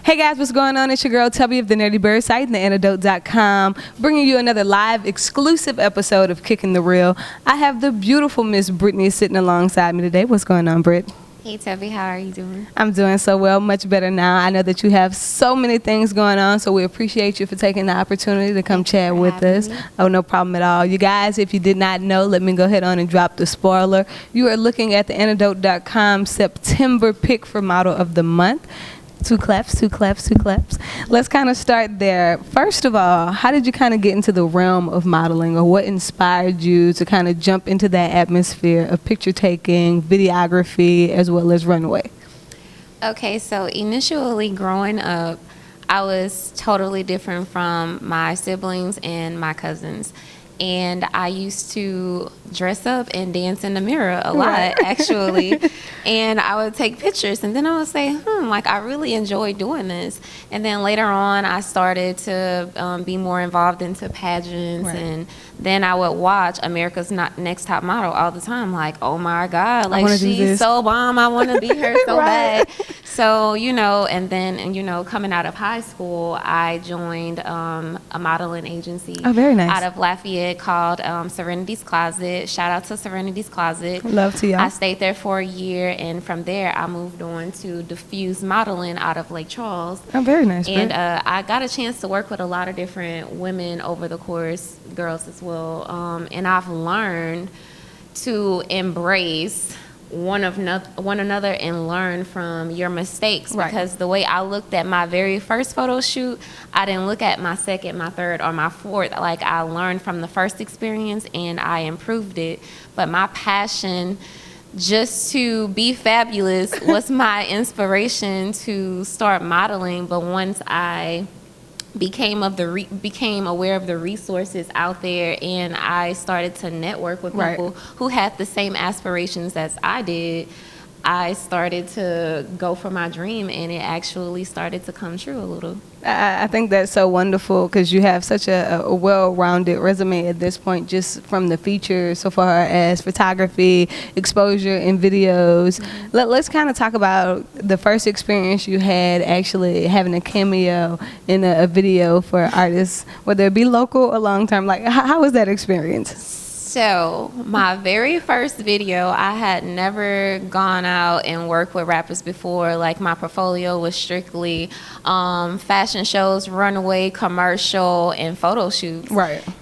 Hey guys, what's going on? It's your girl Tubbi of the Nerdy Bird site and theantidote.com, bringing you another live exclusive episode of Kickin' the Real. I have the beautiful Miss Brittany sitting alongside me today. What's going on, Britt? Hey Tubbi, how are you doing? I'm doing so well, much better now. I know that you have so many things going on, so we appreciate you for taking the opportunity to come chat with us. Oh, no problem at all. You guys, if you did not know, let me go ahead on and drop the spoiler. You are looking at theantidote.com September pick for Model of the Month. Two claps. Let's kind of start there. First of all, how did you kind of get into the realm of modeling, or what inspired you to kind of jump into that atmosphere of picture taking, videography, as well as runway? Okay, so initially growing up, I was totally different from my siblings and my cousins. And I used to dress up and dance in the mirror a lot, actually. And I would take pictures, and then I would say, like, I really enjoy doing this. And then later on, I started to be more involved into pageants. And then I would watch America's Next Top Model all the time, like, oh my God, like, she's so bomb. I want to be her so bad. So, and then, coming out of high school, I joined a modeling agency. Oh, very nice. Out of Lafayette called Serenity's Closet. Shout out to Serenity's Closet. Love to y'all. I stayed there for a year, and from there, I moved on to Diffuse Modeling out of Lake Charles. Oh, very nice. And I got a chance to work with a lot of different women over the course, girls as well. And I've learned to embrace one another and learn from your mistakes, because the way I looked at my very first photo shoot, I didn't look at my second, my third, or my fourth. Like, I learned from the first experience and I improved it. But my passion just to be fabulous was my inspiration to start modeling. But once I became aware of the resources out there, and I started to network with people who had the same aspirations as I did, I started to go for my dream, and it actually started to come true a little. I think that's so wonderful, because you have such a well-rounded resume at this point, just from the features so far as photography, exposure, and videos. Let's kind of talk about the first experience you had actually having a cameo in a video for artists, whether it be local or long-term. Like, how was that experience? So my very first video, I had never gone out and worked with rappers before. Like, my portfolio was strictly fashion shows, runway, commercial, and photo shoots.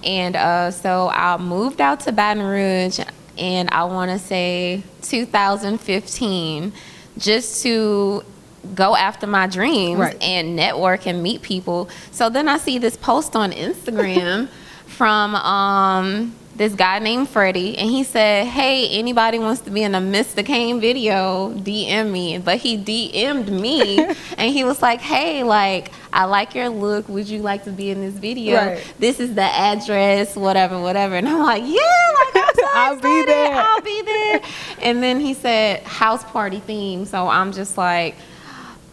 And so I moved out to Baton Rouge, and I want to say 2015, just to go after my dreams and network and meet people. So then I see this post on Instagram from this guy named Freddie, and he said, hey, anybody wants to be in a Mr. Kane video, DM me. But he DM'd me, and he was like, hey, like, I like your look. Would you like to be in this video? This is the address, whatever. And I'm like, yeah, like, I'm so I'll be there. And then he said, house party theme. So I'm just like,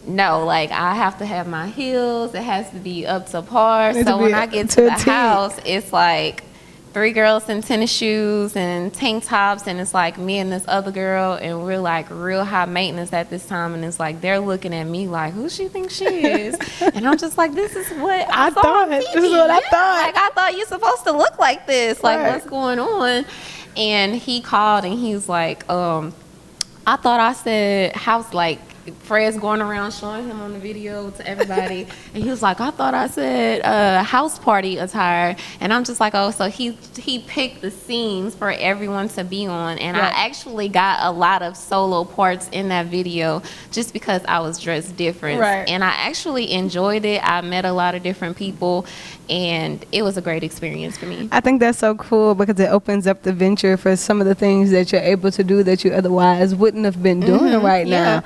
no, like, I have to have my heels. It has to be up to par. So when I get to the house, it's like 3 girls in tennis shoes and tank tops, and it's like me and this other girl, and we're like real high maintenance at this time, and it's like they're looking at me like, who she thinks she is? And I'm just like, this is what I thought. This is what I thought. Like, I thought you're supposed to look like this. Like, what's going on? And he called, and he was like, I thought I said house, like, Fred's going around showing him on the video to everybody, and he was like, I thought I said house party attire. And I'm just like, oh, so he picked the scenes for everyone to be on, and I actually got a lot of solo parts in that video just because I was dressed different. And I actually enjoyed it. I met a lot of different people, and it was a great experience for me. I think that's so cool, because it opens up the venture for some of the things that you're able to do that you otherwise wouldn't have been doing now.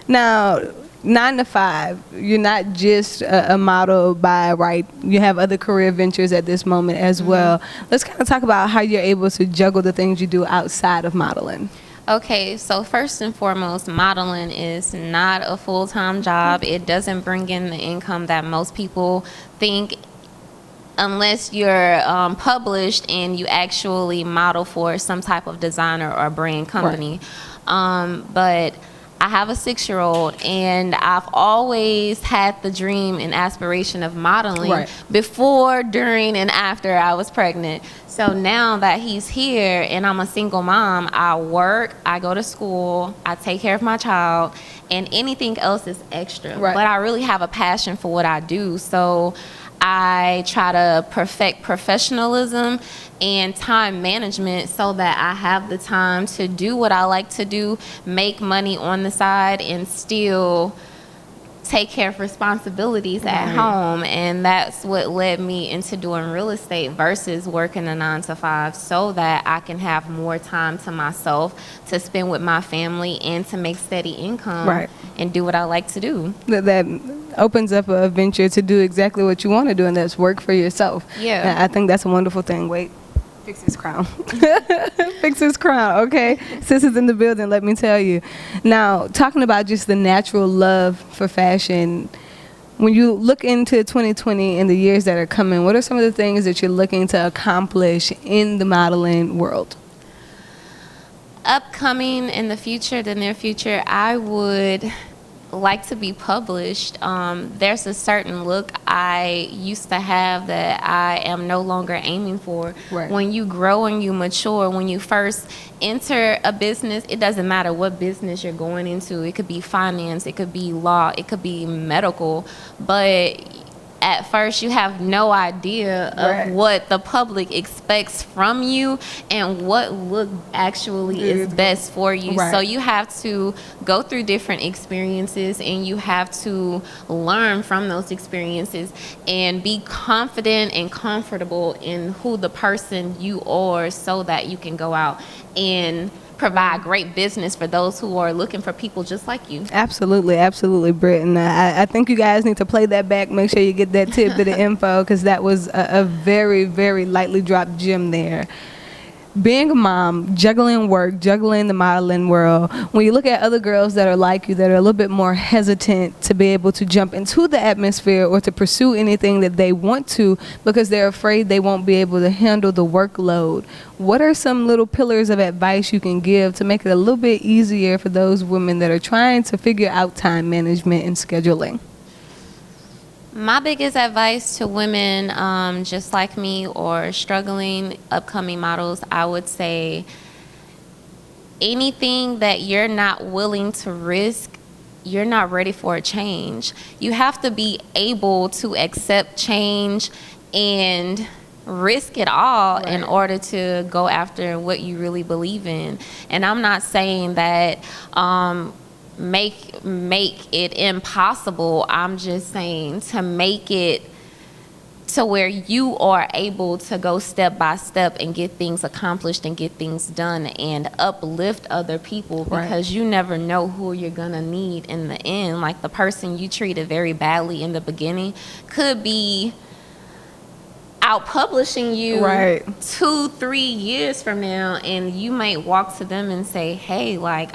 Now, 9 to 5, you're not just a model by right. You have other career ventures at this moment as well. Let's kind of talk about how you're able to juggle the things you do outside of modeling. Okay, so first and foremost, modeling is not a full-time job. It doesn't bring in the income that most people think, unless you're published and you actually model for some type of designer or brand company. But I have a 6-year-old, and I've always had the dream and aspiration of modeling before, during, and after I was pregnant. So now that he's here and I'm a single mom, I work, I go to school, I take care of my child, and anything else is extra. But I really have a passion for what I do. So I try to perfect professionalism and time management so that I have the time to do what I like to do, make money on the side, and still take care of responsibilities at home. And that's what led me into doing real estate versus working a 9-to-5, so that I can have more time to myself to spend with my family and to make steady income and do what I like to do. That opens up a venture to do exactly what you want to do, and that's work for yourself. Yeah. I think that's a wonderful thing. Wait. Fix his crown. Fix his crown, okay? Sis is in the building, let me tell you. Now, talking about just the natural love for fashion, when you look into 2020 and the years that are coming, what are some of the things that you're looking to accomplish in the modeling world? Upcoming in the future, the near future, I would like to be published. There's a certain look I used to have that I am no longer aiming for. When you grow and you mature, when you first enter a business, it doesn't matter what business you're going into. It could be finance, it could be law, it could be medical, but at first you have no idea of what the public expects from you and what look actually is best for you. So you have to go through different experiences, and you have to learn from those experiences and be confident and comfortable in who the person you are, so that you can go out and provide great business for those who are looking for people just like you. Absolutely, absolutely, Britt. And I think you guys need to play that back. Make sure you get that tidbit of info, because that was a very, very lightly dropped gem there. Being a mom, juggling work, juggling the modeling world, when you look at other girls that are like you, that are a little bit more hesitant to be able to jump into the atmosphere or to pursue anything that they want to because they're afraid they won't be able to handle the workload, what are some little pillars of advice you can give to make it a little bit easier for those women that are trying to figure out time management and scheduling? My biggest advice to women just like me or struggling upcoming models, I would say anything that you're not willing to risk, you're not ready for a change. You have to be able to accept change and risk it all in order to go after what you really believe in. And I'm not saying that make it impossible. I'm just saying to make it to where you are able to go step by step and get things accomplished and get things done and uplift other people, because you never know who you're gonna need in the end. Like the person you treated very badly in the beginning could be out publishing you 2-3 years from now, and you might walk to them and say, hey, like,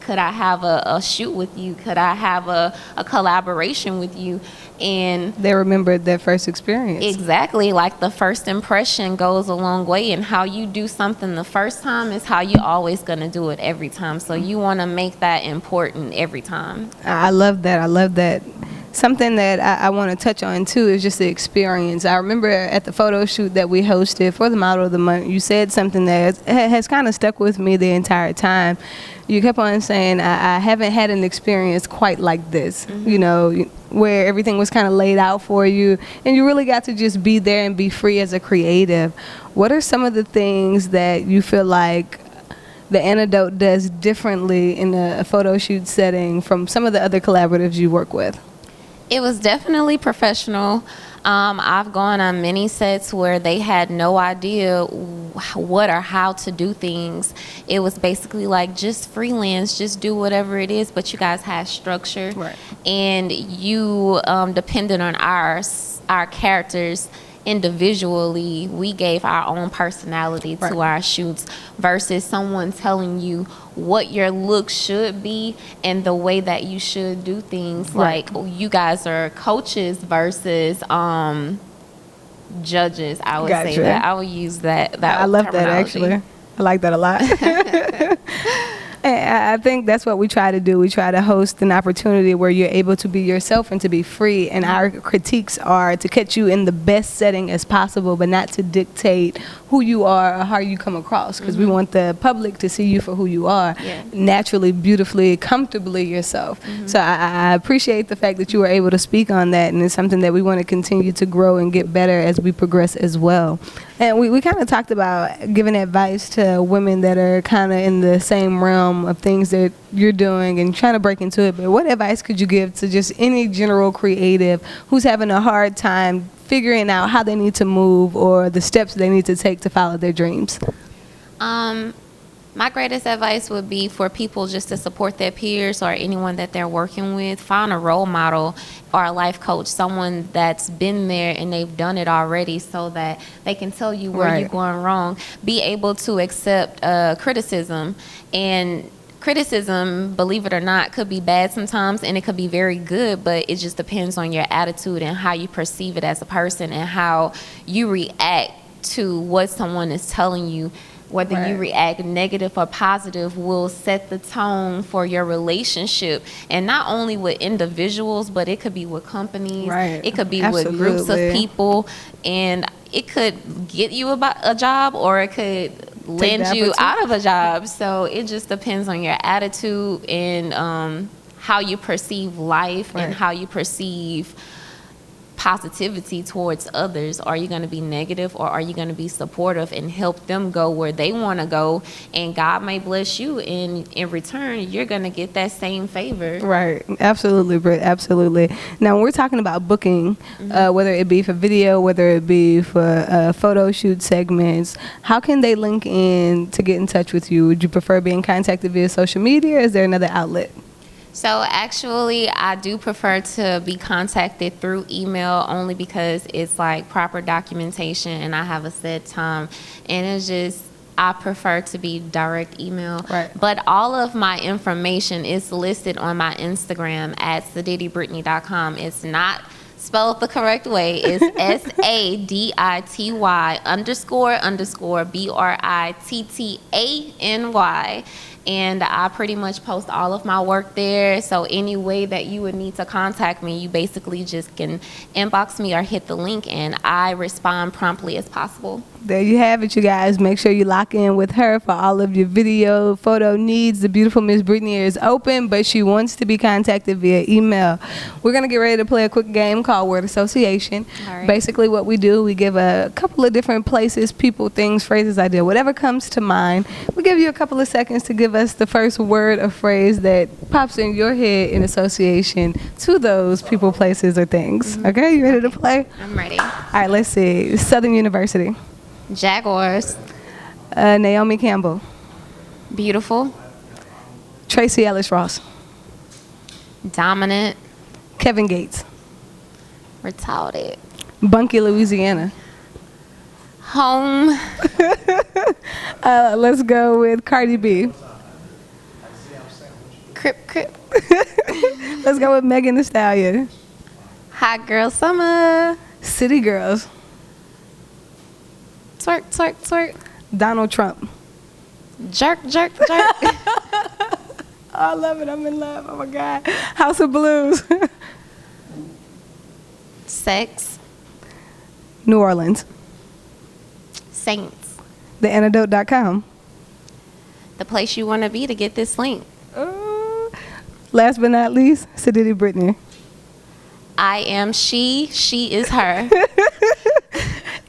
could I have a shoot with you? Could I have a collaboration with you? And they remembered their first experience. Exactly. Like the first impression goes a long way, and how you do something the first time is how you always going to do it every time. So you want to make that important every time. I love that. I love that. Something that I want to touch on too is just the experience. I remember at the photo shoot that we hosted for the Model of the Month, you said something that has kind of stuck with me the entire time. You kept on saying, I haven't had an experience quite like this, you know, where everything was kind of laid out for you and you really got to just be there and be free as a creative. What are some of the things that you feel like the Antidote does differently in a photo shoot setting from some of the other collaboratives you work with? It was definitely professional. I've gone on many sets where they had no idea what or how to do things. It was basically like, just freelance, just do whatever it is, but you guys had structure. And you depended on our characters individually. We gave our own personality to our shoots, versus someone telling you what your look should be and the way that you should do things. Like, you guys are coaches versus judges. I would say that. I would use that I love that, actually. I like that a lot. I think that's what we try to do. We try to host an opportunity where you're able to be yourself and to be free. And our critiques are to catch you in the best setting as possible, but not to dictate who you are or how you come across, because we want the public to see you for who you are, naturally, beautifully, comfortably yourself. So I appreciate the fact that you were able to speak on that, and it's something that we want to continue to grow and get better as we progress as well. And we kind of talked about giving advice to women that are kind of in the same realm of things that you're doing and trying to break into it. But what advice could you give to just any general creative who's having a hard time figuring out how they need to move or the steps they need to take to follow their dreams? My greatest advice would be for people just to support their peers or anyone that they're working with. Find a role model or a life coach, someone that's been there and they've done it already, so that they can tell you where you're going wrong. Be able to accept criticism. And criticism, believe it or not, could be bad sometimes and it could be very good, but it just depends on your attitude and how you perceive it as a person and how you react to what someone is telling you. Whether you react negative or positive will set the tone for your relationship, and not only with individuals, but it could be with companies, it could be with groups of people, and it could get you a job or it could land you out of a job. So it just depends on your attitude and how you perceive life and how you perceive positivity towards others. Are you going to be negative, or are you going to be supportive and help them go where they want to go? And God may bless you, and in return you're going to get that same favor. Absolutely, Britt, absolutely. Now when we're talking about booking, whether it be for video, whether it be for photo shoot segments, how can they link in to get in touch with you? Would you prefer being contacted via social media, or is there another outlet? So actually, I do prefer to be contacted through email, only because it's like proper documentation and I have a set time. And it's just, I prefer to be direct email. But all of my information is listed on my Instagram at sadiddybrittany.com. It's not spelled the correct way. It's SADITY__BRITTANY. And I pretty much post all of my work there. So any way that you would need to contact me, you basically just can inbox me or hit the link, and I respond promptly as possible. There you have it, you guys. Make sure you lock in with her for all of your video, photo needs. The beautiful Miss Brittany is open, but she wants to be contacted via email. We're going to get ready to play a quick game called Word Association. Basically what we do, we give a couple of different places, people, things, phrases, idea, whatever comes to mind. We give you a couple of seconds to give us the first word or phrase that pops in your head in association to those people, places, or things. Okay, you ready to play? I'm ready. All right, let's see. Southern University. Jaguars. Naomi Campbell. Beautiful. Tracy Ellis Ross. Dominant. Kevin Gates. Retarded. Bunkie, Louisiana. Home. Let's go with Cardi B. Crip. Let's go with Megan Thee Stallion. Hot girl summer. City Girls. Twerk. Donald Trump. Jerk. Oh, I love it. I'm in love. Oh my God. House of Blues. Sex. New Orleans. Saints. TheAntidote.com. The place you want to be to get this link. Last but not least, Sadiddy Brittany. I am she is her.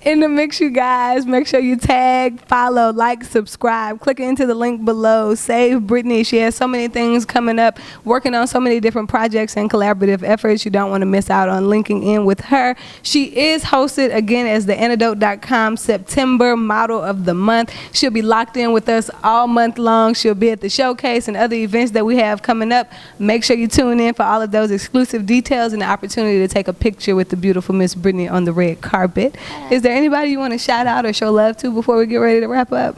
In the mix, you guys. Make sure you tag, follow, like, subscribe. Click into the link below. Save Brittany. She has so many things coming up, working on so many different projects and collaborative efforts. You don't want to miss out on linking in with her. She is hosted again as TheAntidote.com September Model of the Month. She'll be locked in with us all month long. She'll be at the showcase and other events that we have coming up. Make sure you tune in for all of those exclusive details and the opportunity to take a picture with the beautiful Miss Brittany on the red carpet. Is there anybody you want to shout out or show love to before we get ready to wrap up?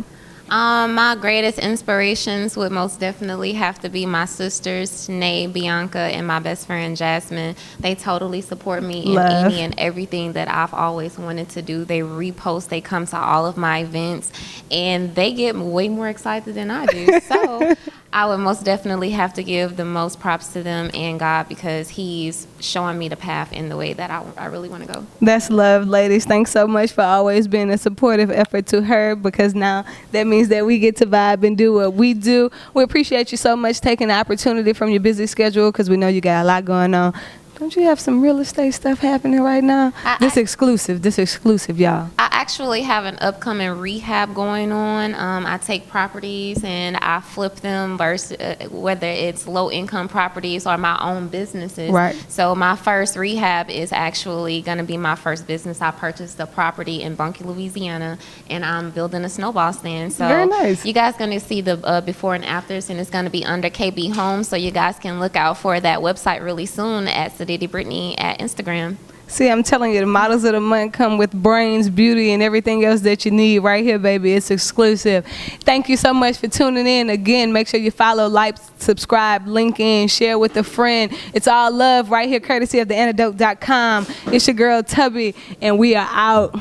My greatest inspirations would most definitely have to be my sisters, Sinead, Bianca, and my best friend, Jasmine. They totally support me in any and everything that I've always wanted to do. They repost, they come to all of my events, and they get way more excited than I do. So I would most definitely have to give the most props to them and God, because he's showing me the path in the way that I really want to go. That's love, ladies. Thanks so much for always being a supportive effort to her, because now that means that we get to vibe and do what we do. We appreciate you so much taking the opportunity from your busy schedule, because we know you got a lot going on. Don't you have some real estate stuff happening right now? This exclusive, y'all. I actually have an upcoming rehab going on. I take properties and I flip them, versus whether it's low income properties or my own businesses. Right. So my first rehab is actually going to be my first business. I purchased a property in Bunkie, Louisiana, and I'm building a snowball stand. So very nice. You guys going to see the before and afters, and it's going to be under KB Homes. So you guys can look out for that website really soon at Brittany at Instagram. See, I'm telling you, the models of the month come with brains, beauty, and everything else that you need right here, baby. It's exclusive. Thank you so much for tuning in. Again, make sure you follow, like, subscribe, link in, share with a friend. It's all love right here, courtesy of theantidote.com. It's your girl, Tubbi, and we are out.